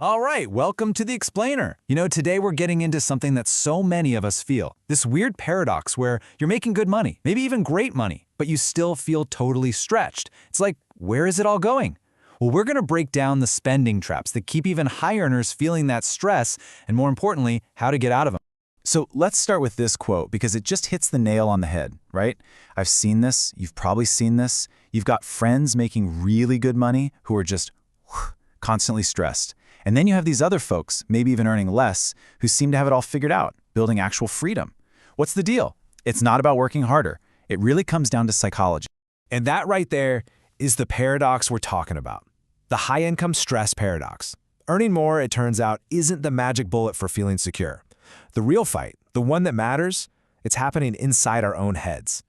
All right, welcome to the Explainer. Today we're getting into something that so many of us feel. This weird paradox where you're making good money, maybe even great money, but you still feel totally stretched. It's like, where is it all going? Well, we're going to break down the spending traps that keep even high earners feeling that stress, and more importantly, how to get out of them. So let's start with this quote because it just hits the nail on the head, right? I've seen this, you've probably seen this. You've got friends making really good money who are just constantly stressed. And then you have these other folks, maybe even earning less, who seem to have it all figured out, building actual freedom. What's the deal? It's not about working harder. It really comes down to psychology. And that right there is the paradox we're talking about. The high-income stress paradox. Earning more, it turns out, isn't the magic bullet for feeling secure. The real fight, the one that matters, it's happening inside our own heads.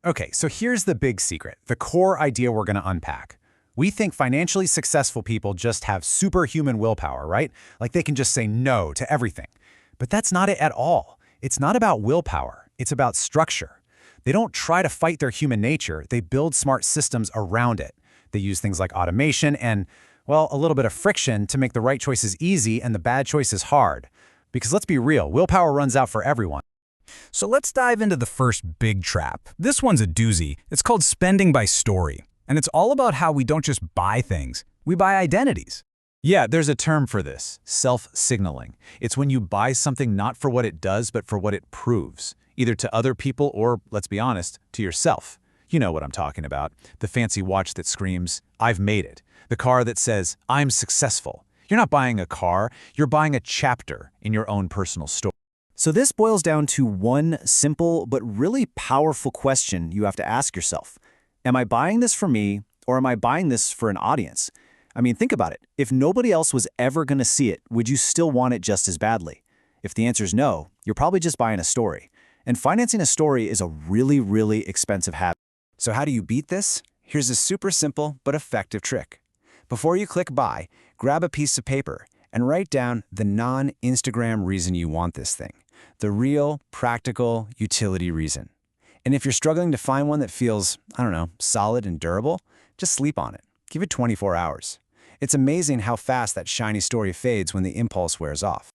Okay, so here's the big secret, the core idea we're going to unpack. We think financially successful people just have superhuman willpower, right? Like they can just say no to everything. But that's not it at all. It's not about willpower. It's about structure. They don't try to fight their human nature. They build smart systems around it. They use things like automation and, well, a little bit of friction to make the right choices easy and the bad choices hard. Because let's be real, willpower runs out for everyone. So let's dive into the first big trap. This one's a doozy. It's called spending by story. And it's all about how we don't just buy things, we buy identities. Yeah, there's a term for this, self-signaling. It's when you buy something not for what it does, but for what it proves, either to other people or, let's be honest, to yourself. You know what I'm talking about. The fancy watch that screams, "I've made it." The car that says, "I'm successful." You're not buying a car, you're buying a chapter in your own personal story. So this boils down to one simple but really powerful question you have to ask yourself. Am I buying this for me, or am I buying this for an audience? I mean, think about it. If nobody else was ever going to see it, would you still want it just as badly? If the answer is no, you're probably just buying a story. And financing a story is a really, really expensive habit. So how do you beat this? Here's a super simple but effective trick. Before you click buy, grab a piece of paper and write down the non-Instagram reason you want this thing. The real, practical, utility reason. And if you're struggling to find one that feels, solid and durable, just sleep on it. Give it 24 hours. It's amazing how fast that shiny story fades when the impulse wears off.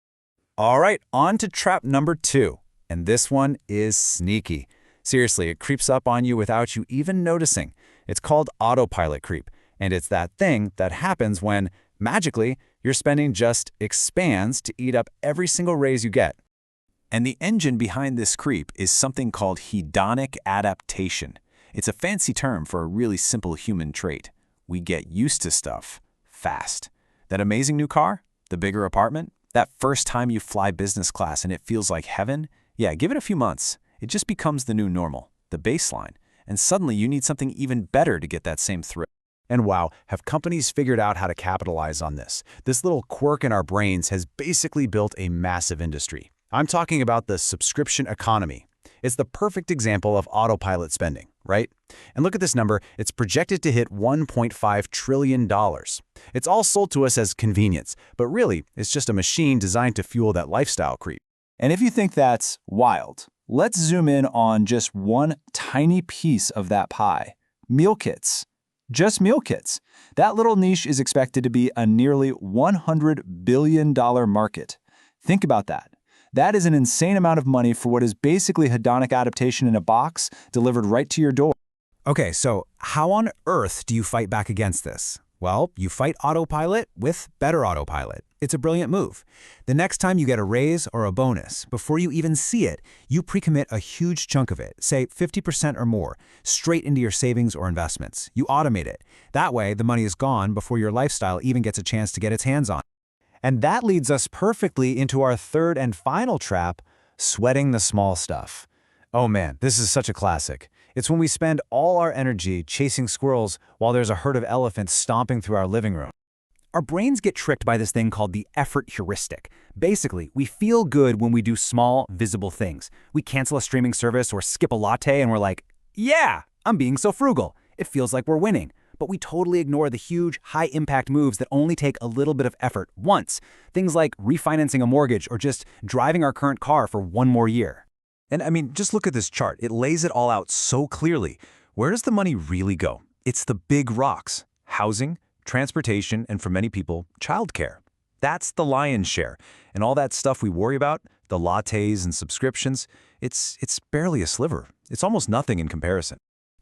All right, on to trap number 2. And this one is sneaky. Seriously, it creeps up on you without you even noticing. It's called Autopilot Creep. And it's that thing that happens when, magically, your spending just expands to eat up every single raise you get. And the engine behind this creep is something called Hedonic Adaptation. It's a fancy term for a really simple human trait. We get used to stuff fast. That amazing new car? The bigger apartment? That first time you fly business class and it feels like heaven? Yeah, give it a few months. It just becomes the new normal, the baseline. And suddenly you need something even better to get that same thrill. And wow, have companies figured out how to capitalize on this? This little quirk in our brains has basically built a massive industry. I'm talking about the subscription economy. It's the perfect example of autopilot spending, right? And look at this number. It's projected to hit $1.5 trillion. It's all sold to us as convenience, but really, it's just a machine designed to fuel that lifestyle creep. And if you think that's wild, let's zoom in on just one tiny piece of that pie. Meal kits. Just meal kits. That little niche is expected to be a nearly $100 billion market. Think about that. That is an insane amount of money for what is basically hedonic adaptation in a box delivered right to your door. Okay, so how on earth do you fight back against this? Well, you fight autopilot with better autopilot. It's a brilliant move. The next time you get a raise or a bonus, before you even see it, you pre-commit a huge chunk of it, say 50% or more, straight into your savings or investments. You automate it. That way, the money is gone before your lifestyle even gets a chance to get its hands on it. And that leads us perfectly into our third and final trap, sweating the small stuff. Oh man, this is such a classic. It's when we spend all our energy chasing squirrels while there's a herd of elephants stomping through our living room. Our brains get tricked by this thing called the effort heuristic. Basically, we feel good when we do small, visible things. We cancel a streaming service or skip a latte and we're like, yeah, I'm being so frugal. It feels like we're winning. But we totally ignore the huge, high-impact moves that only take a little bit of effort once. Things like refinancing a mortgage or just driving our current car for one more year. And I mean, just look at this chart. It lays it all out so clearly. Where does the money really go? It's the big rocks: housing, transportation, and for many people, childcare. That's the lion's share. And all that stuff we worry about, the lattes and subscriptions, it's barely a sliver. It's almost nothing in comparison.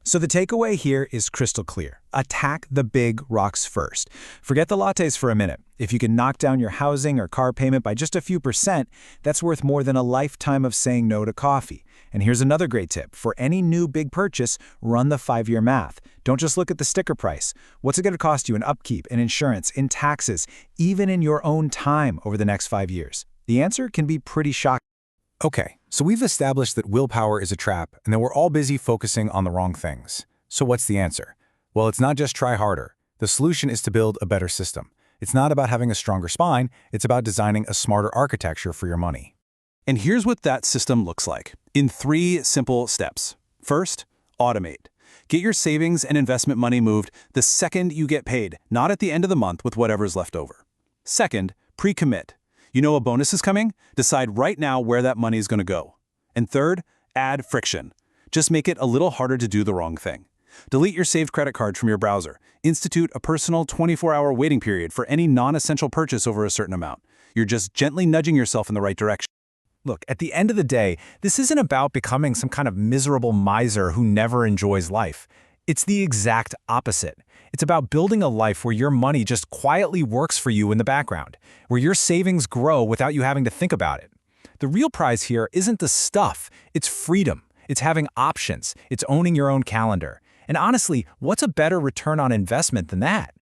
So the takeaway here is crystal clear. Attack the big rocks first. Forget the lattes for a minute. If you can knock down your housing or car payment by just a few percent, that's worth more than a lifetime of saying no to coffee. And here's another great tip. For any new big purchase, run the 5-year math. Don't just look at the sticker price. What's it going to cost you in upkeep, in insurance, in taxes, even in your own time over the next 5 years? The answer can be pretty shocking. Okay, so we've established that willpower is a trap and that we're all busy focusing on the wrong things. So what's the answer? Well, it's not just try harder. The solution is to build a better system. It's not about having a stronger spine, it's about designing a smarter architecture for your money. And here's what that system looks like, in 3 simple steps. First, automate. Get your savings and investment money moved the second you get paid, not at the end of the month with whatever's left over. Second, pre-commit. You know a bonus is coming? Decide right now where that money is going to go. And third, add friction. Just make it a little harder to do the wrong thing. Delete your saved credit card from your browser. Institute a personal 24-hour waiting period for any non-essential purchase over a certain amount. You're just gently nudging yourself in the right direction. Look, at the end of the day, this isn't about becoming some kind of miserable miser who never enjoys life. It's the exact opposite. It's about building a life where your money just quietly works for you in the background, where your savings grow without you having to think about it. The real prize here isn't the stuff, it's freedom. It's having options. It's owning your own calendar. And honestly, what's a better return on investment than that?